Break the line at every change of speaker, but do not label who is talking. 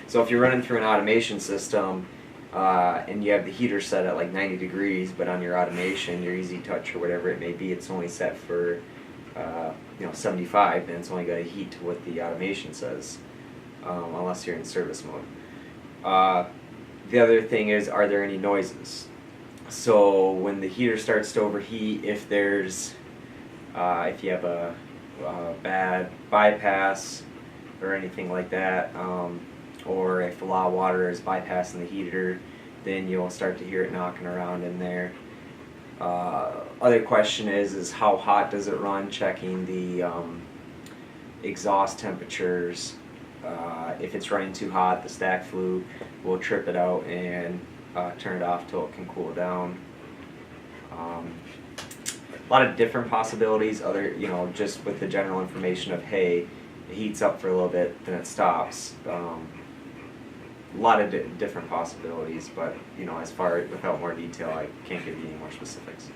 So if you're running through an automation system and you have the heater set at like 90 degrees, but on your automation, your Easy Touch or whatever it may be, it's only set for 75, then it's only got to heat to what the automation says, unless you're in service mode. The other thing is, are there any noises? So when the heater starts to overheat, if there's if you have a bad bypass or anything like that, or if a lot of water is bypassing the heater, then you'll start to hear it knocking around in there. Other question is how hot does it run? Checking the exhaust temperatures. If it's running too hot, the stack flue will trip it out and turn it off till it can cool down. A lot of different possibilities. Other, just with the general information of, hey, it heats up for a little bit, then it stops. A lot of different possibilities, but as far without more detail, I can't give you any more specifics.